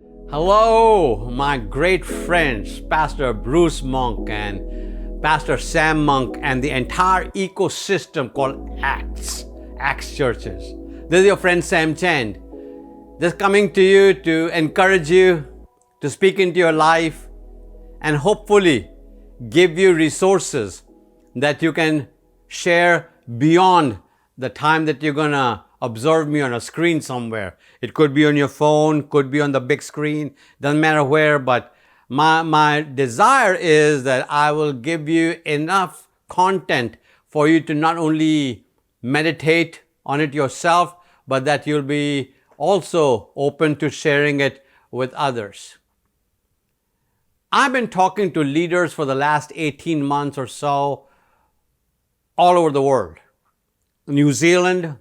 Hello, my great friends, Pastor Bruce Monk and Pastor Sam Monk and the entire ecosystem called Acts churches. This is your friend Sam Chand, just coming to you to encourage you, to speak into your life, and hopefully give you resources that you can share beyond the time that you're going to observe me on a screen somewhere. It could be on your phone, could be on the big screen, doesn't matter where, but my desire is that I will give you enough content for you to not only meditate on it yourself, but that you'll be also open to sharing it with others. I've been talking to leaders for the last 18 months or so all over the world. New Zealand,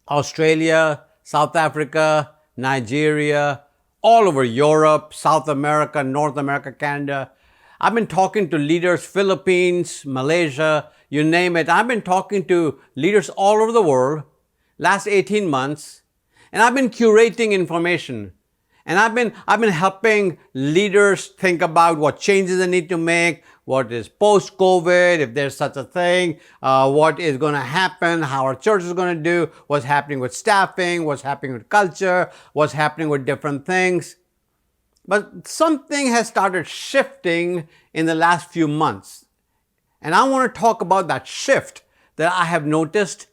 Australia, South Africa, Nigeria, all over Europe, South America, North America, Canada. I've been talking to leaders, Philippines, Malaysia, you name it. I've been talking to leaders all over the world last 18 months, and I've been curating information. And I've been helping leaders think about what changes they need to make, what is post-COVID, if there's such a thing, what is going to happen, how our church is going to do, what's happening with staffing, what's happening with culture, what's happening with different things. But something has started shifting in the last few months. And I want to talk about that shift that I have noticed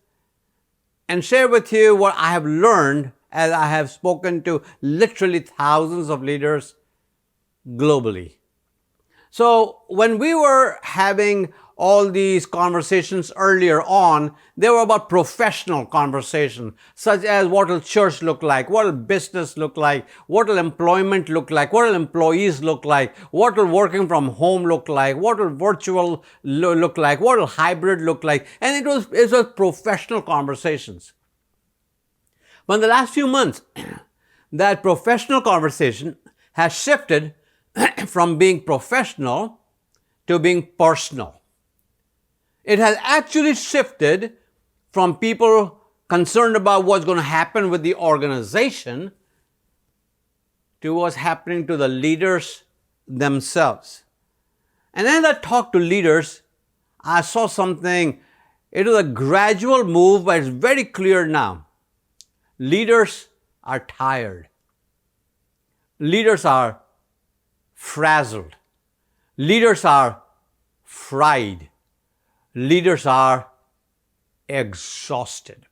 and share with you what I have learned as I have spoken to literally thousands of leaders globally. So when we were having all these conversations earlier on, they were about professional conversation, such as what will church look like, what will business look like, what will employment look like, what will employees look like, what will working from home look like, what will virtual look like, what will hybrid look like, and it was professional conversations. But in the last few months, that professional conversation has shifted from being professional to being personal. It has actually shifted from people concerned about what's going to happen with the organization to what's happening to the leaders themselves. And as I talked to leaders, I saw something. It was a gradual move, but it's very clear now. Leaders are tired. Leaders are frazzled. Leaders are fried. Leaders are exhausted.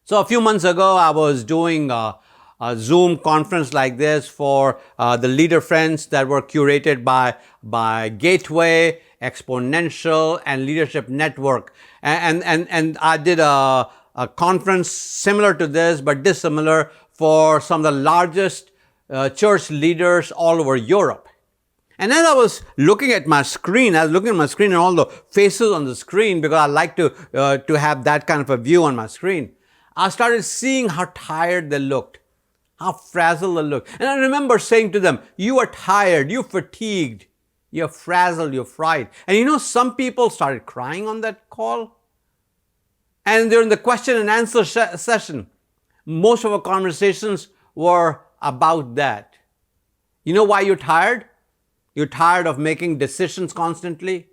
So a few months ago, I was doing a Zoom conference like this for the leader friends that were curated by Gateway, Exponential, and Leadership Network. And I did a conference similar to this, but dissimilar for some of the largest church leaders all over Europe. And as I was looking at my screen, and all the faces on the screen, because I like to have that kind of a view on my screen, I started seeing how tired they looked, how frazzled they looked. And I remember saying to them, you are tired, you're fatigued, you're frazzled, you're fried. And some people started crying on that call. And during the question and answer session, most of our conversations were about that. You know why you're tired? You're tired of making decisions constantly.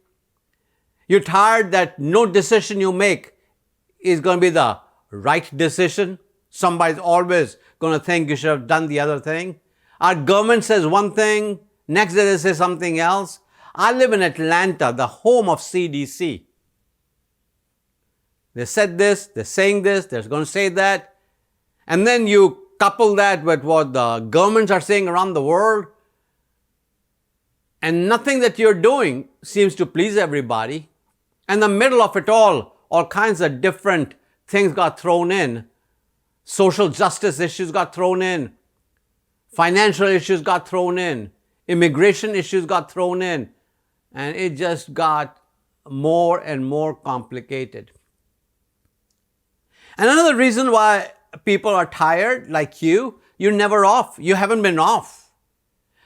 You're tired that no decision you make is going to be the right decision. Somebody's always going to think you should have done the other thing. Our government says one thing, next day they say something else. I live in Atlanta, the home of CDC. They said this, they're saying this, they're going to say that. And then you couple that with what the governments are saying around the world. And nothing that you're doing seems to please everybody. In the middle of it all kinds of different things got thrown in. Social justice issues got thrown in. Financial issues got thrown in. Immigration issues got thrown in. And it just got more and more complicated. And another reason why people are tired, like you're never off. You haven't been off.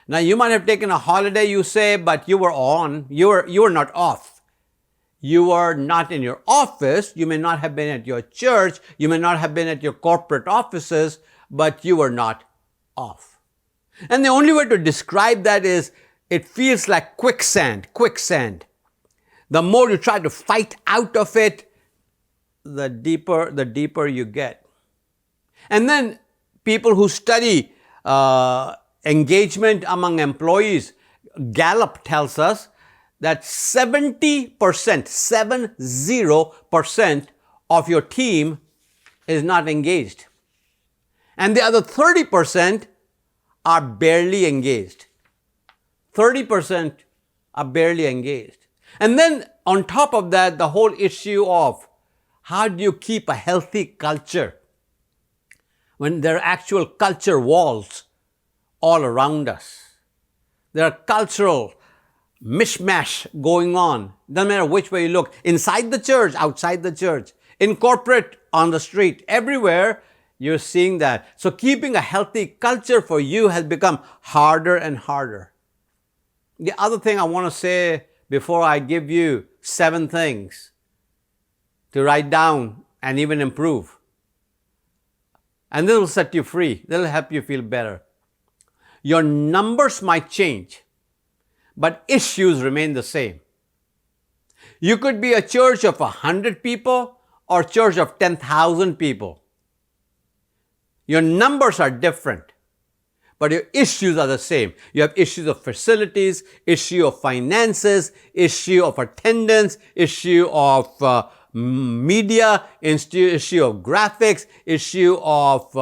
Now, you might have taken a holiday, you say, but you were on. You were not off. You were not in your office. You may not have been at your church. You may not have been at your corporate offices, but you were not off. And the only way to describe that is it feels like quicksand. The more you try to fight out of it, the deeper you get. And then people who study engagement among employees, Gallup tells us that 70% of your team is not engaged. And the other 30% are barely engaged. 30% are barely engaged. And then on top of that, the whole issue of how do you keep a healthy culture when there are actual culture walls all around us. There are cultural mishmash going on. Doesn't matter which way you look. Inside the church, outside the church, in corporate, on the street, everywhere you're seeing that. So keeping a healthy culture for you has become harder and harder. The other thing I want to say before I give you 7 things to write down and even improve. And this will set you free. This will help you feel better. Your numbers might change, but issues remain the same. You could be a church of 100 people or a church of 10,000 people. Your numbers are different, but your issues are the same. You have issues of facilities, issue of finances, issue of attendance, issue of media, issue of graphics, issue of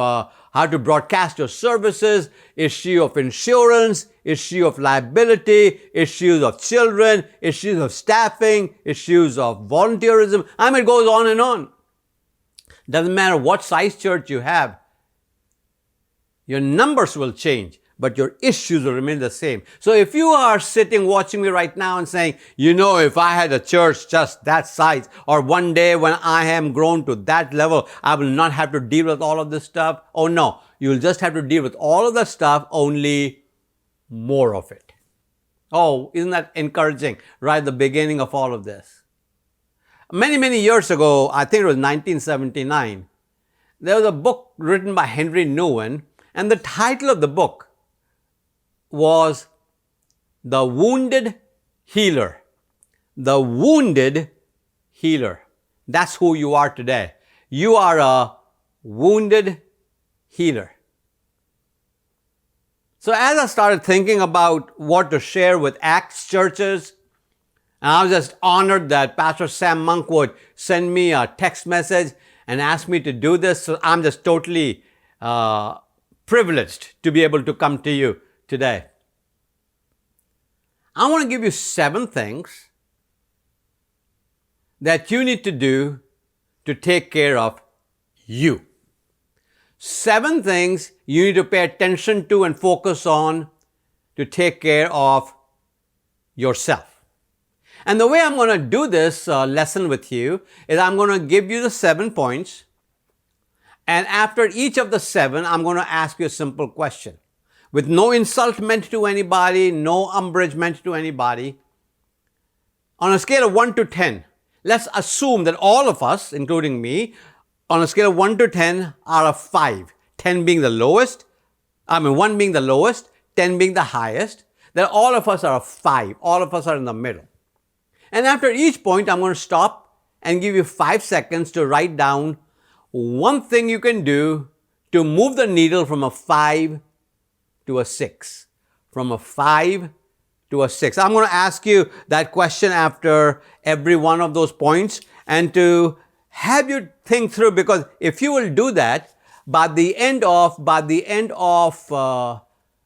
how to broadcast your services, issue of insurance, issue of liability, issues of children, issues of staffing, issues of volunteerism. I mean, it goes on and on. Doesn't matter what size church you have, your numbers will change, but your issues will remain the same. So if you are sitting watching me right now and saying, you know, if I had a church just that size, or one day when I am grown to that level, I will not have to deal with all of this stuff. Oh no, you'll just have to deal with all of that stuff, only more of it. Oh, isn't that encouraging right at the beginning of all of this? Many years ago, I think it was 1979, there was a book written by Henry Nouwen, and the title of the book was The Wounded Healer. The Wounded Healer. That's who you are today. You are a wounded healer. So as I started thinking about what to share with Acts churches, and I was just honored that Pastor Sam Monk would send me a text message and ask me to do this. So I'm just totally privileged to be able to come to you today. I want to give you 7 things that you need to do to take care of you. 7 things you need to pay attention to and focus on to take care of yourself. And the way I'm going to do this lesson with you is I'm going to give you the 7 points. And after each of the 7, I'm going to ask you a simple question. With no insult meant to anybody, no umbrage meant to anybody. On a scale of 1 to 10, let's assume that all of us, including me, on a scale of 1 to 10 are a 5. 10 being the lowest, 1 being the lowest, 10 being the highest. That all of us are a 5. All of us are in the middle. And after each point, I'm going to stop and give you 5 seconds to write down one thing you can do to move the needle from a 5 to a 6. From a 5 to a 6. I'm going to ask you that question after every one of those points and to have you think through, because if you will do that, by the end of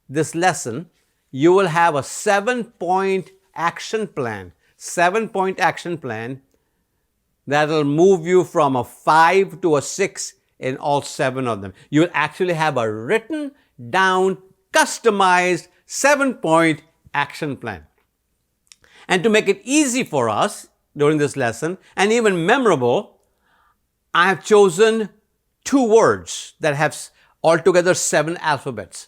this lesson, you will have a 7-point action plan. 7-point action plan that will move you from a 5 to a 6 in all 7 of them. You will actually have a written down, customized 7-point action plan. And to make it easy for us during this lesson and even memorable, I have chosen 2 words that have altogether 7 alphabets.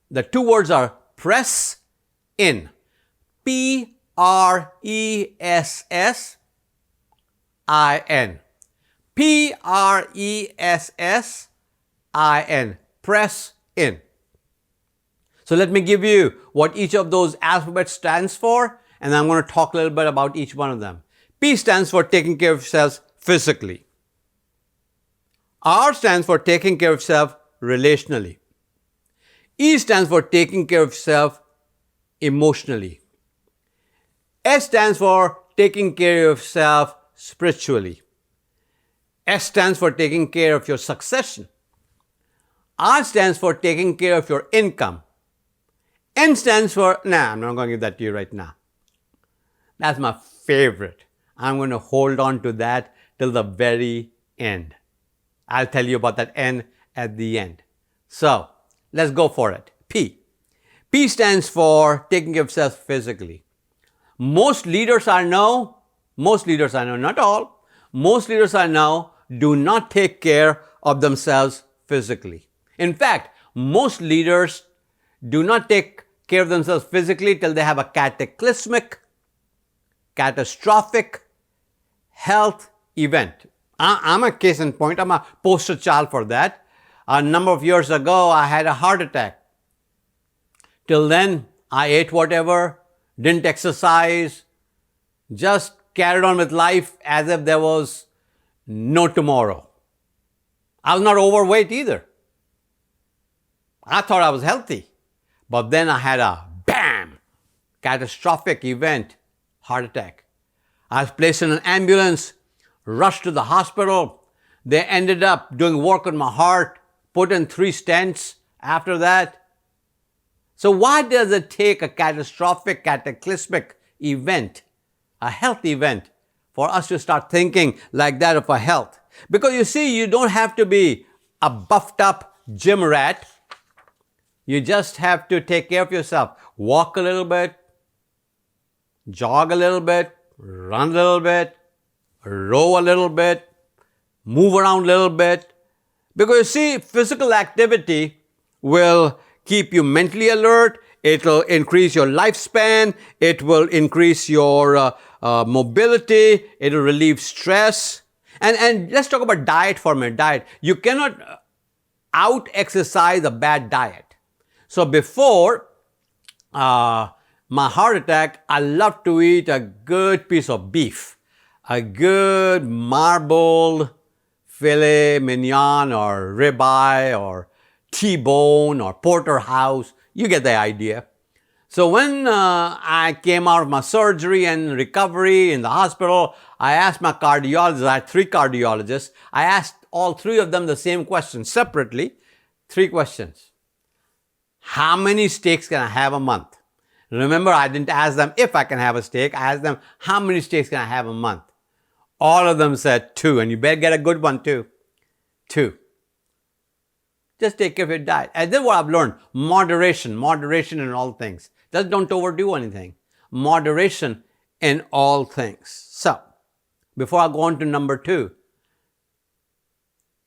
The 2 words are press in. P-R-E-S-S-I-N. P-R-E-S-S-I-N. Press in. So let me give you what each of those alphabets stands for, and I'm going to talk a little bit about each one of them. P stands for taking care of yourself physically. R stands for taking care of yourself relationally. E stands for taking care of yourself emotionally. S stands for taking care of yourself spiritually. S stands for taking care of your succession. R stands for taking care of your income. N stands for, I'm not going to give that to you right now. That's my favorite. I'm going to hold on to that till the very end. I'll tell you about that N at the end. So, let's go for it. P. P stands for taking care of yourself physically. Most leaders I know, not all, most leaders I know do not take care of themselves physically. In fact, most leaders do not take care of themselves physically till they have a cataclysmic, catastrophic health event. I'm a case in point. I'm a poster child for that. A number of years ago, I had a heart attack. Till then, I ate whatever, didn't exercise, just carried on with life as if there was no tomorrow. I was not overweight either. I thought I was healthy. But then I had a bam, catastrophic event, heart attack. I was placed in an ambulance, rushed to the hospital. They ended up doing work on my heart, put in 3 stents after that. So why does it take a catastrophic, cataclysmic event, a health event, for us to start thinking like that of our health? Because you see, you don't have to be a buffed up gym rat. You just have to take care of yourself. Walk a little bit, jog a little bit, run a little bit, row a little bit, move around a little bit. Because you see, physical activity will keep you mentally alert. It will increase your lifespan. It will increase your mobility. It will relieve stress. And let's talk about diet for a minute. Diet. You cannot out-exercise a bad diet. So before my heart attack, I loved to eat a good piece of beef, a good marbled filet mignon or ribeye or T-bone or porterhouse. You get the idea. So when I came out of my surgery and recovery in the hospital, I asked my cardiologist, I had 3 cardiologists, I asked all 3 of them the same question separately, 3 questions. How many steaks can I have a month? Remember, I didn't ask them if I can have a steak. I asked them, how many steaks can I have a month? All of them said 2, and you better get a good one too. 2. Just take care of your diet. And then what I've learned, moderation in all things. Just don't overdo anything. Moderation in all things. So, before I go on to number 2,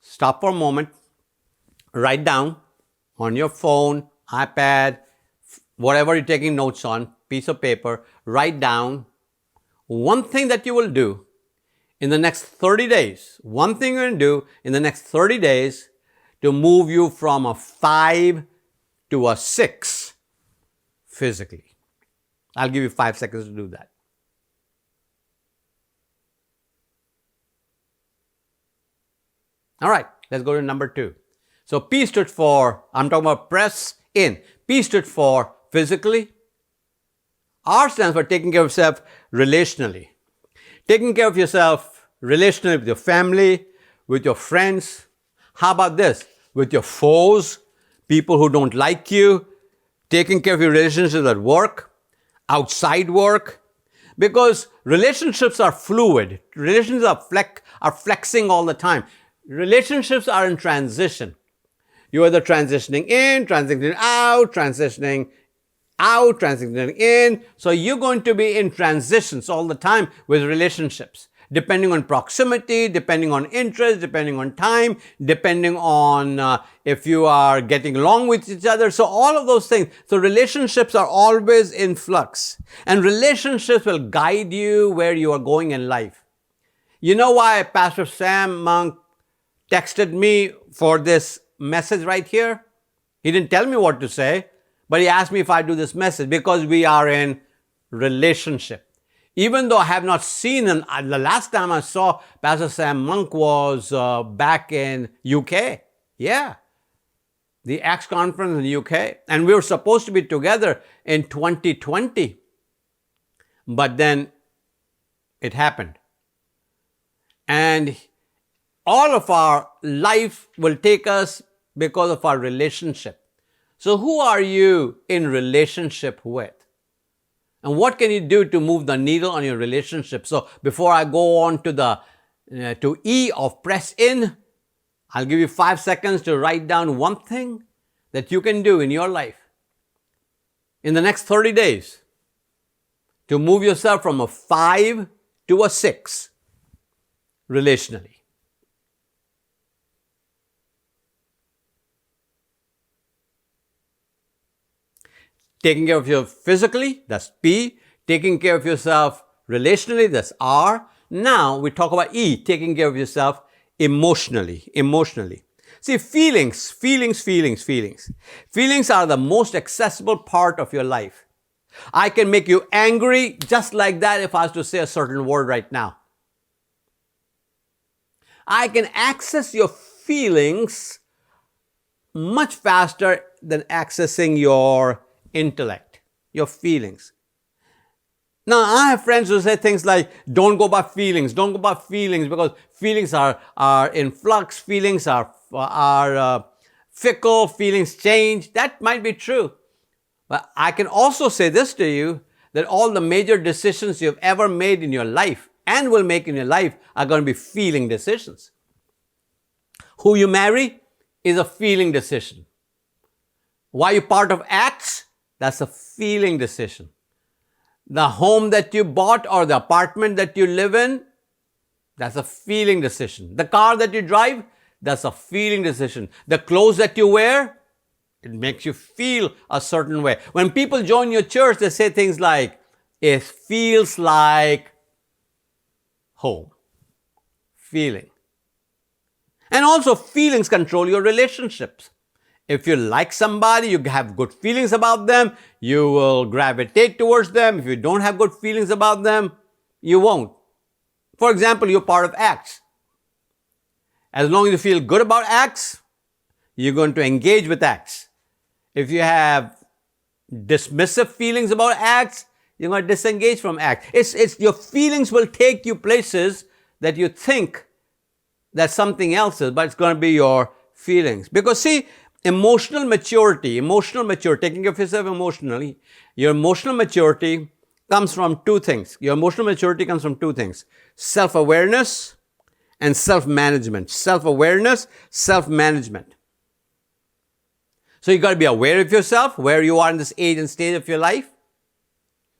stop for a moment, write down on your phone, iPad, whatever you're taking notes on, piece of paper, write down one thing that you will do in the next 30 days. One thing you're going to do in the next 30 days to move you from a 5 to a 6 physically. I'll give you 5 seconds to do that. All right, let's go to number 2. So P stood for, I'm talking about press in. P stood for physically. R stands for taking care of yourself relationally. Taking care of yourself relationally with your family, with your friends. How about this? With your foes, people who don't like you. Taking care of your relationships at work, outside work. Because relationships are fluid. Relationships are flexing all the time. Relationships are in transition. You're either transitioning in, transitioning out, transitioning in. So you're going to be in transitions all the time with relationships, depending on proximity, depending on interest, depending on time, depending on if you are getting along with each other. So all of those things. So relationships are always in flux. And relationships will guide you where you are going in life. You know why Pastor Sam Monk texted me for this message right here? He didn't tell me what to say, But he asked me if I do this message because we are in relationship. Even though I have not seen him, the last time I saw Pastor Sam Monk was back in UK. Yeah. The Acts conference in the UK. And we were supposed to be together in 2020. But then it happened. And all of our life will take us because of our relationship. So who are you in relationship with? And what can you do to move the needle on your relationship? So before I go on to the to E of press in, I'll give you 5 seconds to write down one thing that you can do in your life in the next 30 days to move yourself from a 5 to a 6 relationally. Taking care of yourself physically, that's P. Taking care of yourself relationally, that's R. Now we talk about E, taking care of yourself emotionally. See, feelings are the most accessible part of your life. I can make you angry just like that if I was to say a certain word right now. I can access your feelings much faster than accessing your intellect, your feelings. Now, I have friends who say things like, don't go by feelings, because feelings are in flux, feelings are fickle, feelings change. That might be true. But I can also say this to you, that all the major decisions you've ever made in your life and will make in your life are going to be feeling decisions. Who you marry is a feeling decision. Why you're part of Acts? That's a feeling decision. The home that you bought or the apartment that you live in, that's a feeling decision. The car that you drive, that's a feeling decision. The clothes that you wear, it makes you feel a certain way. When people join your church, they say things like, it feels like home. Feeling. And also feelings control your relationships. If you like somebody, you have good feelings about them, you will gravitate towards them. If you don't have good feelings about them, you won't. For example, you're part of Acts. As long as you feel good about Acts, you're going to engage with Acts. If you have dismissive feelings about Acts, you're going to disengage from Acts. It's your feelings will take you places that you think that something else is, but it's going to be your feelings. Because see, emotional maturity, taking care of yourself emotionally, your emotional maturity comes from two things. Self-awareness and self-management. Self-awareness, self-management. So you got to be aware of yourself, where you are in this age and stage of your life.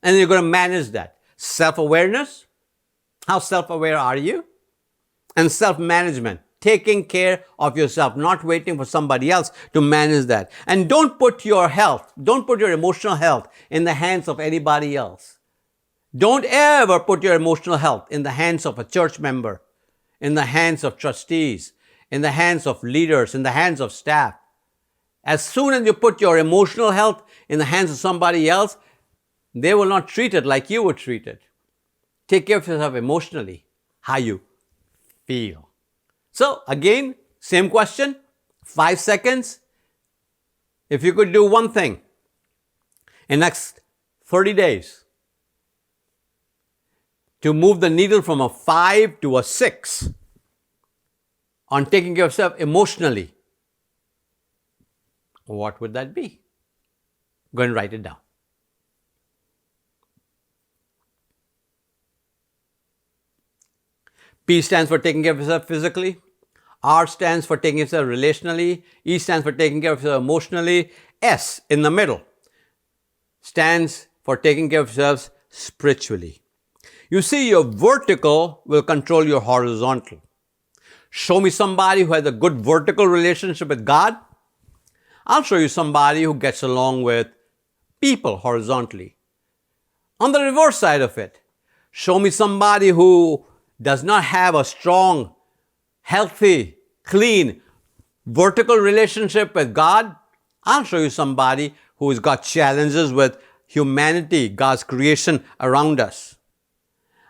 And then you're going to manage that. Self-awareness, how self-aware are you? And self-management. Taking care of yourself, not waiting for somebody else to manage that. And don't put your emotional health in the hands of anybody else. Don't ever put your emotional health in the hands of a church member, in the hands of trustees, in the hands of leaders, in the hands of staff. As soon as you put your emotional health in the hands of somebody else, they will not treat it like you would treat it. Take care of yourself emotionally, how you feel. So again, same question, 5 seconds. If you could do one thing in next 30 days to move the needle from a 5 to a 6 on taking care of yourself emotionally, what would that be? Go and write it down. P stands for taking care of yourself physically. R stands for taking care of yourself relationally. E stands for taking care of yourself emotionally. S in the middle stands for taking care of yourselves spiritually. You see, your vertical will control your horizontal. Show me somebody who has a good vertical relationship with God. I'll show you somebody who gets along with people horizontally. On the reverse side of it, show me somebody who does not have a strong, healthy, clean, vertical relationship with God. I'll show you somebody who's got challenges with humanity, God's creation around us.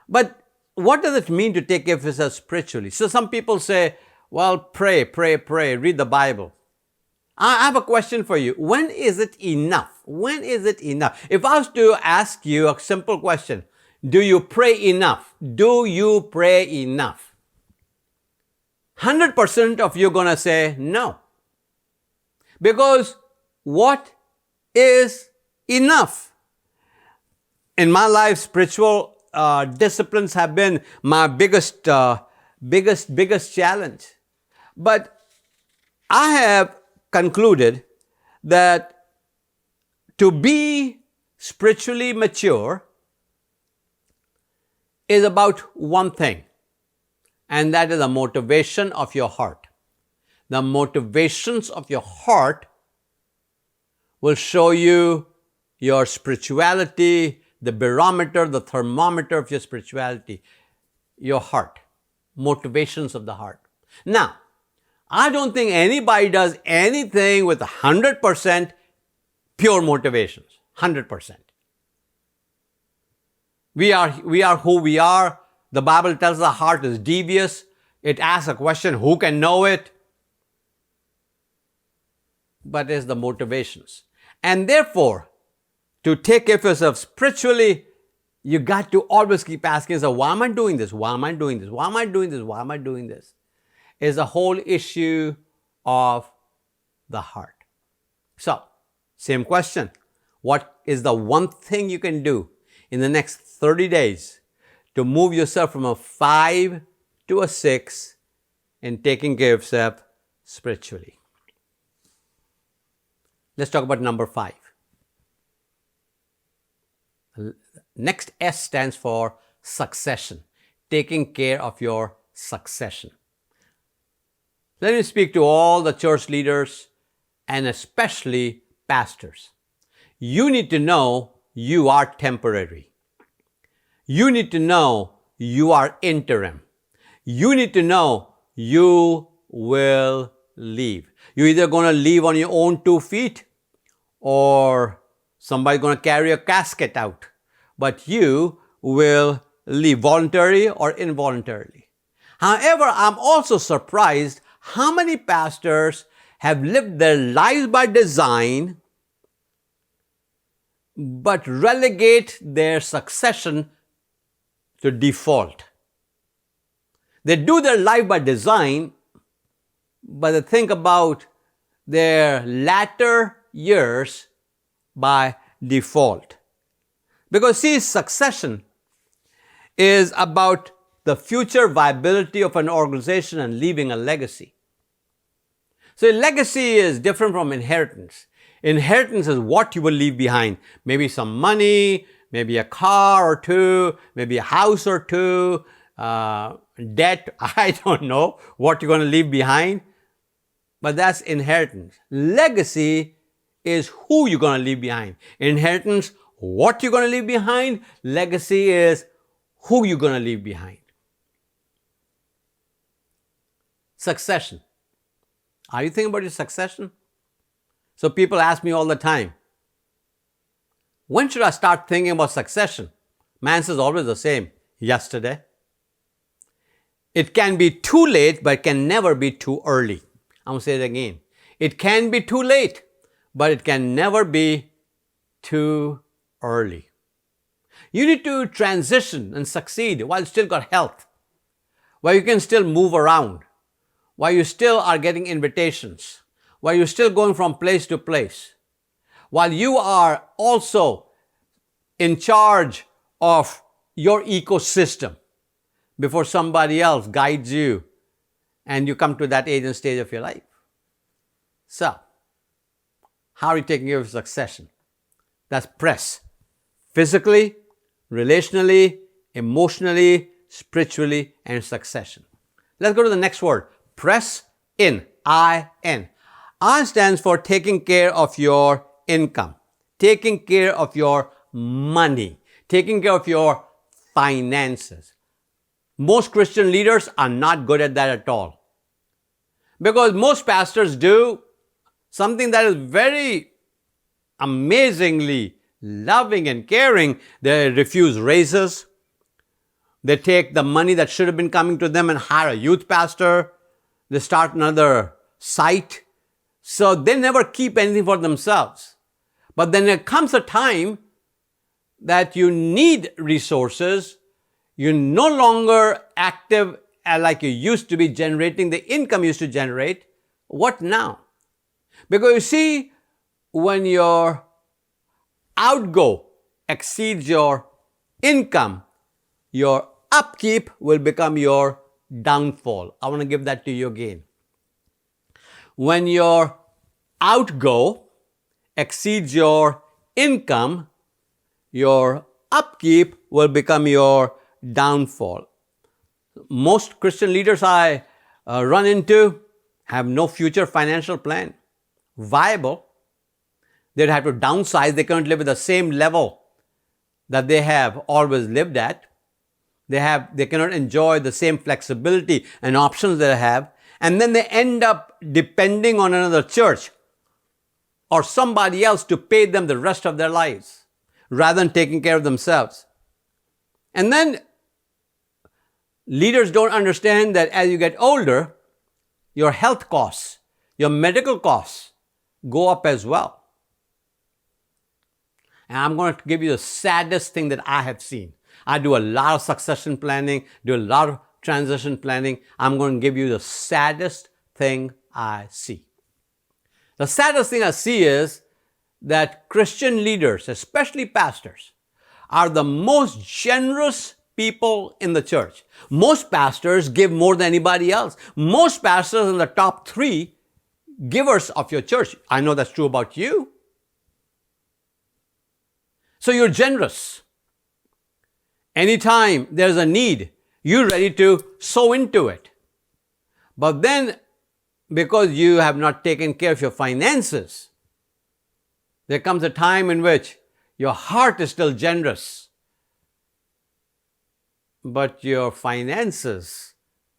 But what does it mean to take care of yourself spiritually? So some people say, well, pray, read the Bible. I have a question for you. When is it enough? When is it enough? If I was to ask you a simple question, do you pray enough? Do you pray enough? 100% of you are going to say no. Because what is enough? In my life, spiritual disciplines have been my biggest challenge. But I have concluded that to be spiritually mature is about one thing, and that is the motivation of your heart. The motivations of your heart will show you your spirituality, the barometer, the thermometer of your spirituality, your heart, motivations of the heart. Now, I don't think anybody does anything with 100% pure motivations, 100%. We are who we are. The Bible tells the heart is devious. It asks a question, who can know it? But it's the motivations. And therefore, to take care of yourself spiritually, you got to always keep asking yourself, why am I doing this? Why am I doing this? Why am I doing this? Why am I doing this? Is the whole issue of the heart. So, same question. What is the one thing you can do in the next 30 days to move yourself from a 5 to a 6 in taking care of yourself spiritually? Let's talk about number 5. Next S stands for succession. Taking care of your succession. Let me speak to all the church leaders and especially pastors. You need to know you are temporary. You need to know you are interim. You need to know you will leave. You're either going to leave on your own 2 feet or somebody's going to carry a casket out. But you will leave voluntarily or involuntarily. However, I'm also surprised how many pastors have lived their lives by design but relegate their succession to default. They do their life by design, but they think about their latter years by default. Because see, succession is about the future viability of an organization and leaving a legacy. So legacy is different from inheritance. Inheritance is what you will leave behind. Maybe some money, maybe a car or two, maybe a house or two, debt. I don't know what you're going to leave behind. But that's inheritance. Legacy is who you're going to leave behind. Inheritance, what you're going to leave behind. Legacy is who you're going to leave behind. Succession. Are you thinking about your succession? So people ask me all the time, when should I start thinking about succession? My answer is always the same, yesterday. It can be too late, but it can never be too early. I'm going to say it again. It can be too late, but it can never be too early. You need to transition and succeed while you still got health, while you can still move around, while you still are getting invitations, while you're still going from place to place, while you are also in charge of your ecosystem before somebody else guides you and you come to that age and stage of your life. So, how are you taking care of succession? That's press. Physically, relationally, emotionally, spiritually, and succession. Let's go to the next word. Press in. I-N. I stands for taking care of your income, taking care of your money, taking care of your finances. Most Christian leaders are not good at that at all. Because most pastors do something that is very amazingly loving and caring, they refuse raises. They take the money that should have been coming to them and hire a youth pastor. They start another site. So they never keep anything for themselves. But then there comes a time that you need resources. You're no longer active like you used to be, generating the income you used to generate. What now? Because you see, when your outgo exceeds your income, your upkeep will become your downfall. I want to give that to you again. When your outgo exceeds your income, your upkeep will become your downfall. Most Christian leaders I run into have no future financial plan viable. They'd have to downsize. They can't live at the same level that they have always lived at. They cannot enjoy the same flexibility and options they have. And then they end up depending on another church or somebody else to pay them the rest of their lives rather than taking care of themselves. And then leaders don't understand that as you get older, your health costs, your medical costs go up as well. And I'm going to give you the saddest thing that I have seen. I do a lot of succession planning, do a lot of transition planning. I'm going to give you the saddest thing I see. The saddest thing I see is that Christian leaders, especially pastors, are the most generous people in the church. Most pastors give more than anybody else. Most pastors are in the top 3 givers of your church. I know that's true about you. So you're generous. Anytime there's a need, you're ready to sow into it. But then, because you have not taken care of your finances, there comes a time in which your heart is still generous, but your finances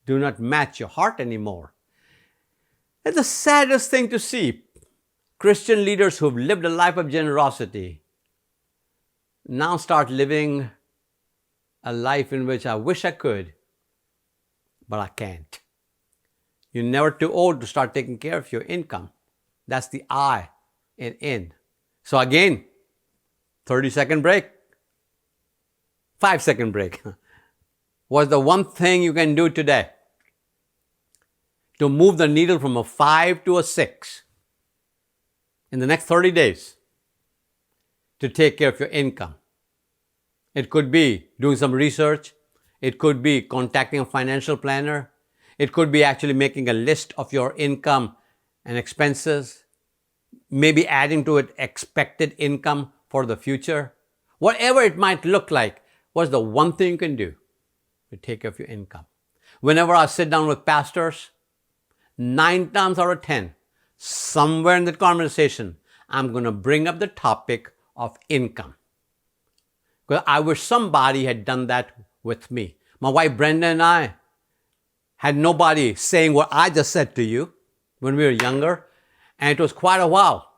do not match your heart anymore. It's the saddest thing to see. Christian leaders who've lived a life of generosity now start living a life in which I wish I could, but I can't. You're never too old to start taking care of your income. That's the I in in. So again, 30-second break, 5-second break. What's the one thing you can do today to move the needle from a 5 to a 6 in the next 30 days to take care of your income? It could be doing some research. It could be contacting a financial planner. It could be actually making a list of your income and expenses, maybe adding to it expected income for the future. Whatever it might look like, what's the one thing you can do to take care of your income? Whenever I sit down with pastors, 9 times out of 10, somewhere in that conversation, I'm going to bring up the topic of income. Because I wish somebody had done that with me. My wife Brenda and I had nobody saying what I just said to you when we were younger. And it was quite a while.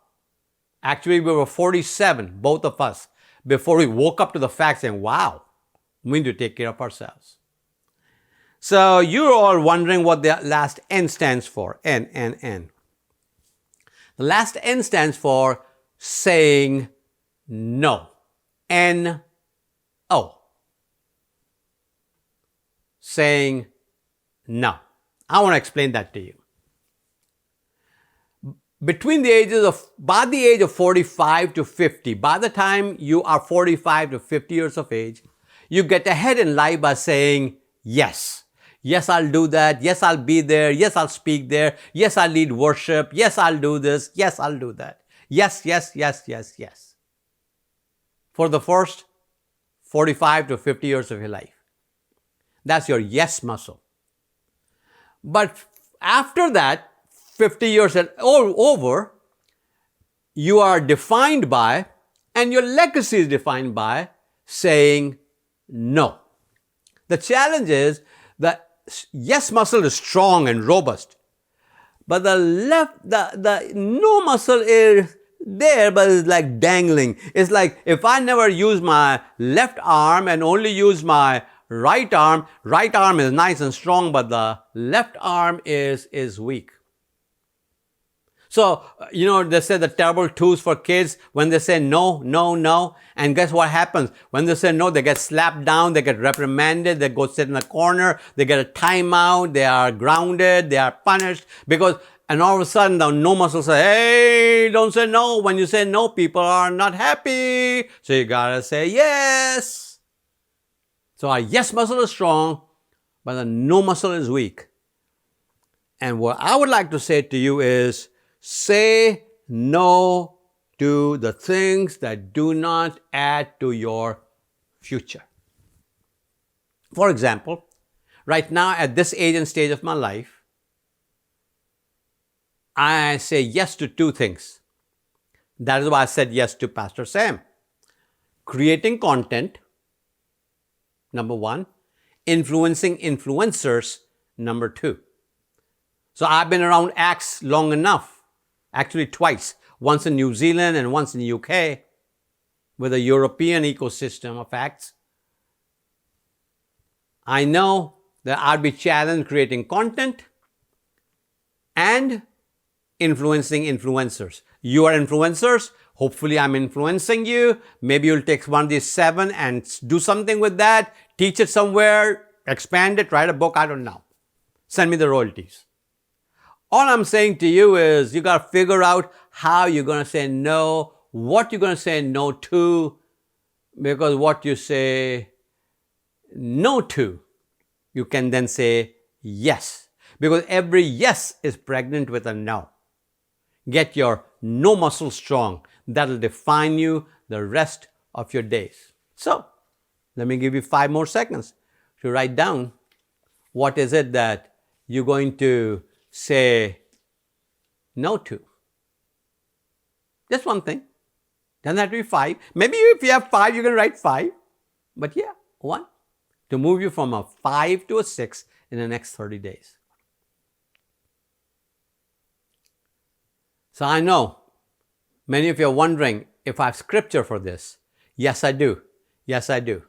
Actually, we were 47, both of us, before we woke up to the fact saying, wow, we need to take care of ourselves. So you're all wondering what the last N stands for. N. The last N stands for saying no. N-O. Saying no. I want to explain that to you. By the age of 45 to 50, by the time you are 45 to 50 years of age, you get ahead in life by saying yes. Yes, I'll do that. Yes, I'll be there. Yes, I'll speak there. Yes, I'll lead worship. Yes, I'll do this. Yes, I'll do that. Yes, yes, yes, yes, yes. For the first 45 to 50 years of your life. That's your yes muscle. But after that, 50 years and over, you are defined by, and your legacy is defined by, saying no. The challenge is that yes muscle is strong and robust, but the no muscle is there, but it's like dangling. It's like if I never use my left arm and only use my right arm is nice and strong, but the left arm is weak. So, they say the terrible twos for kids when they say no, no, no. And guess what happens? When they say no, they get slapped down, they get reprimanded, they go sit in a corner, they get a timeout, they are grounded, they are punished. And all of a sudden, the no muscle says, hey, don't say no. When you say no, people are not happy. So you gotta say yes. So our yes muscle is strong, but the no muscle is weak. And what I would like to say to you is, say no to the things that do not add to your future. For example, right now at this age and stage of my life, I say yes to two things. That is why I said yes to Pastor Sam. Creating content, number one. Influencing influencers, number two. So I've been around Acts long enough. Actually twice, once in New Zealand and once in the UK, with a European ecosystem of Acts. I know that I'll be challenged creating content and influencing influencers. You are influencers. Hopefully I'm influencing you. Maybe you'll take one of these 7 and do something with that, teach it somewhere, expand it, write a book, I don't know. Send me the royalties. All I'm saying to you is you got to figure out how you're going to say no, what you're going to say no to, because what you say no to, you can then say yes. Because every yes is pregnant with a no. Get your no muscle strong. That'll define you the rest of your days. So, let me give you 5 more seconds to write down what is it that you're going to say no to. Just one thing. Doesn't have to be 5. Maybe if you have 5, you can write 5. But yeah, 1. To move you from a 5 to a 6 in the next 30 days. So I know many of you are wondering if I have scripture for this. Yes, I do. Yes, I do.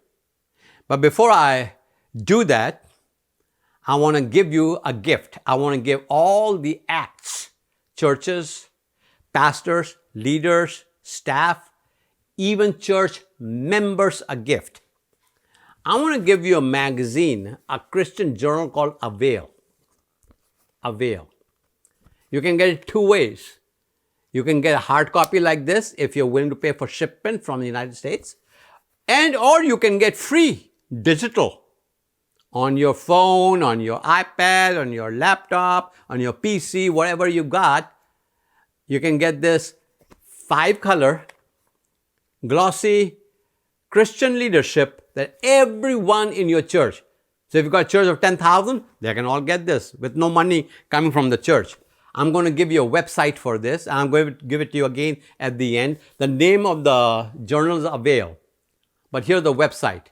But before I do that, I want to give you a gift. I want to give all the Acts, churches, pastors, leaders, staff, even church members a gift. I want to give you a magazine, a Christian journal called Avail. Avail. You can get it 2 ways. You can get a hard copy like this if you're willing to pay for shipment from the United States. Or you can get free digital on your phone, on your iPad, on your laptop, on your PC, whatever you got. You can get this 5-color glossy Christian leadership that everyone in your church. So if you've got a church of 10,000, they can all get this with no money coming from the church. I'm going to give you a website for this. I'm going to give it to you again at the end. The name of the journal is Avail. But here's the website.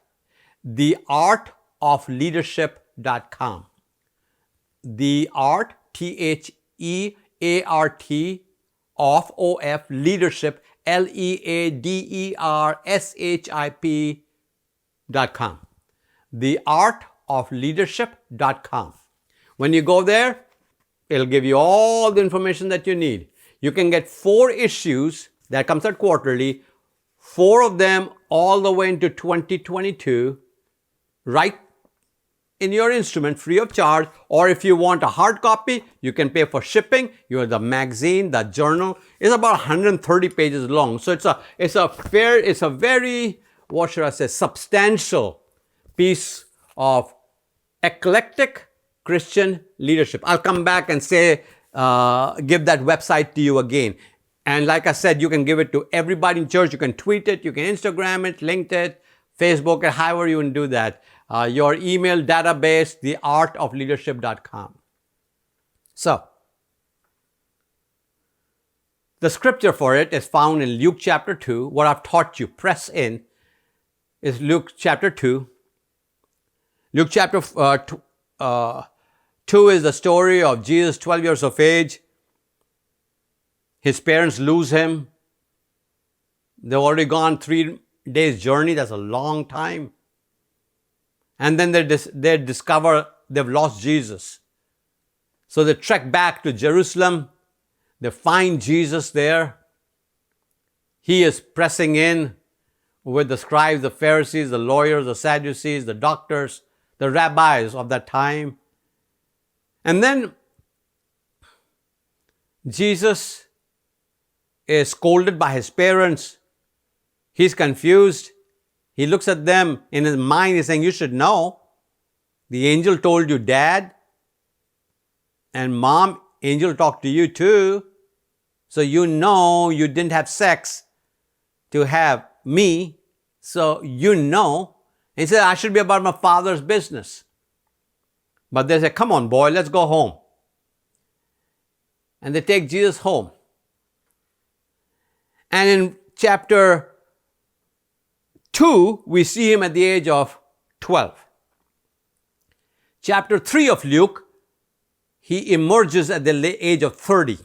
theartofleadership.com. The art, Theart, of leadership, leadership.com. theartofleadership.com. When you go there, it'll give you all the information that you need. You can get 4 issues that comes out quarterly, 4 of them all the way into 2022, right in your instrument, free of charge. Or if you want a hard copy, you can pay for shipping. The magazine, the journal is about 130 pages long. So it's a very, what should I say, substantial piece of eclectic Christian leadership. I'll come back and say, give that website to you again. And like I said, you can give it to everybody in church. You can tweet it, you can Instagram it, link it, Facebook it, however you can do that. Your email database, theartofleadership.com. So, the scripture for it is found in Luke chapter 2. What I've taught you, press in, is Luke chapter 2. Luke chapter 2 is the story of Jesus, 12 years of age. His parents lose him. They've already gone 3 days journey. That's a long time. And then they discover they've lost Jesus. So they trek back to Jerusalem. They find Jesus there. He is pressing in with the scribes, the Pharisees, the lawyers, the Sadducees, the doctors, the rabbis of that time. And then Jesus is scolded by his parents. He's confused. He looks at them. In his mind, he's saying, you should know. The angel told you, Dad and Mom, angel talked to you too. So you know you didn't have sex to have me. So you know. And he said, I should be about my Father's business. But they say, come on, boy, let's go home. And they take Jesus home. And in chapter 2, we see him at the age of 12. Chapter 3 of Luke, he emerges at the age of 30.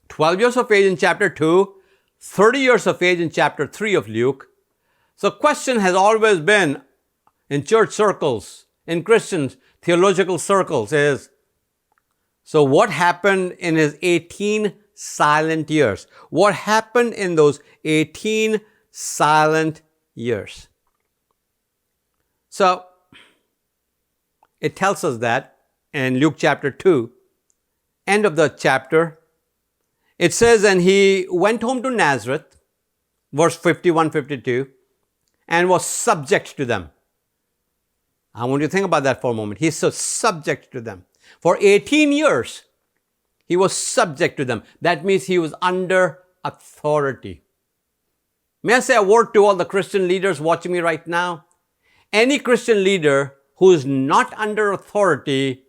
12 years of age in chapter 2, 30 years of age in chapter 3 of Luke. So question has always been in church circles, in Christian theological circles is, so what happened in his 18 silent years? What happened in those 18 silent years? So it tells us that in Luke chapter 2, end of the chapter, it says, and he went home to Nazareth, verse 51-52, and was subject to them. I want you to think about that for a moment. He's so subject to them. For 18 years, he was subject to them. That means he was under authority. May I say a word to all the Christian leaders watching me right now? Any Christian leader who is not under authority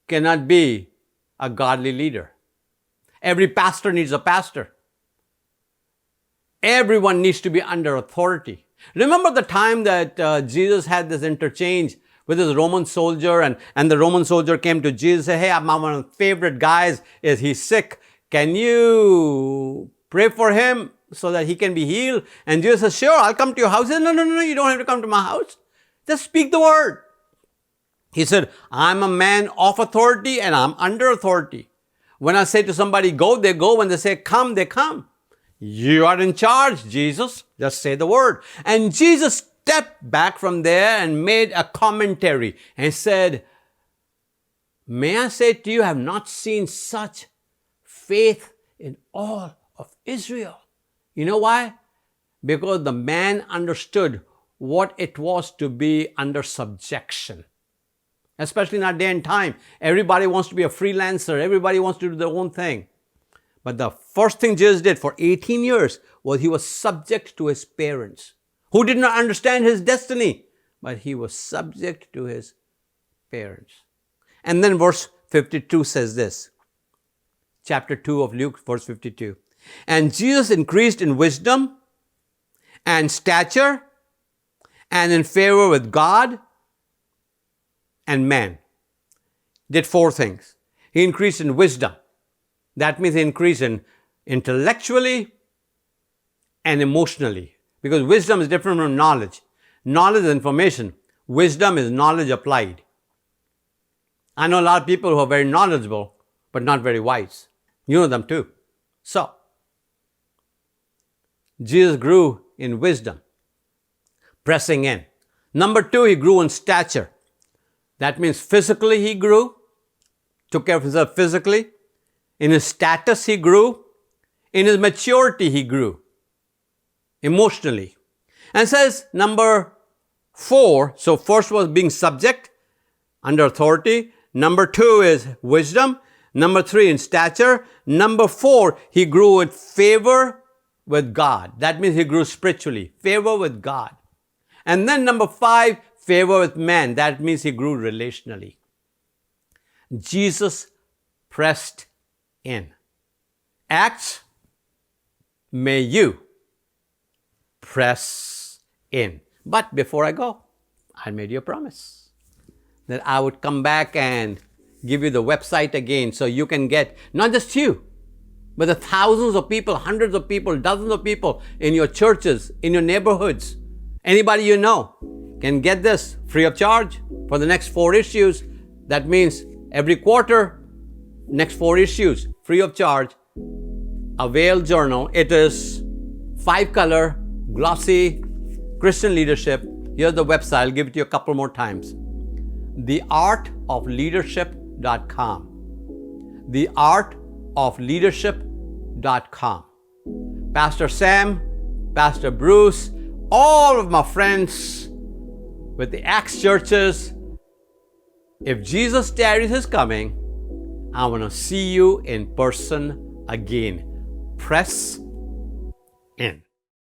cannot be a godly leader. Every pastor needs a pastor. Everyone needs to be under authority. Remember the time that Jesus had this interchange with his Roman soldier, and the Roman soldier came to Jesus and said, hey, one of my favorite guys, he's sick. Can you pray for him so that he can be healed? And Jesus says, sure, I'll come to your house. He said, no, you don't have to come to my house. Just speak the word. He said, I'm a man of authority and I'm under authority. When I say to somebody, go, they go. When they say, come, they come. You are in charge, Jesus. Just say the word. And Jesus stepped back from there and made a commentary and said, may I say to you, I have not seen such faith in all of Israel. You know why? Because the man understood what it was to be under subjection. Especially in our day and time. Everybody wants to be a freelancer. Everybody wants to do their own thing. But the first thing Jesus did for 18 years was he was subject to his parents, who did not understand his destiny, but he was subject to his parents. And then verse 52 says this, chapter 2 of Luke, verse 52. And Jesus increased in wisdom and stature and in favor with God and man. Did 4 things. He increased in wisdom. That means he increased in intellectually and emotionally. Because wisdom is different from knowledge. Knowledge is information. Wisdom is knowledge applied. I know a lot of people who are very knowledgeable, but not very wise. You know them too. So, Jesus grew in wisdom, pressing in. Number 2, he grew in stature. That means physically he grew, took care of himself physically. In his status he grew. In his maturity he grew, emotionally. And says number 4, so first was being subject, under authority. Number 2 is wisdom. Number 3 in stature. Number 4, he grew with favor with God. That means he grew spiritually, favor with God. And then number 5, favor with man. That means he grew relationally. Jesus pressed in. Acts, may you press in. But before I go, I made you a promise that I would come back and give you the website again so you can get, not just you, But the thousands of people, hundreds of people, dozens of people in your churches, in your neighborhoods, anybody you know can get this free of charge for the next 4 issues. That means every quarter, next 4 issues, free of charge. A Whale Journal. It is 5-color, glossy Christian leadership. Here's the website. I'll give it to you a couple more times. theartofleadership.com. theartofleadership.com. Pastor Sam, Pastor Bruce, all of my friends with the Acts churches, if Jesus tarries his coming, I want to see you in person again. Press in.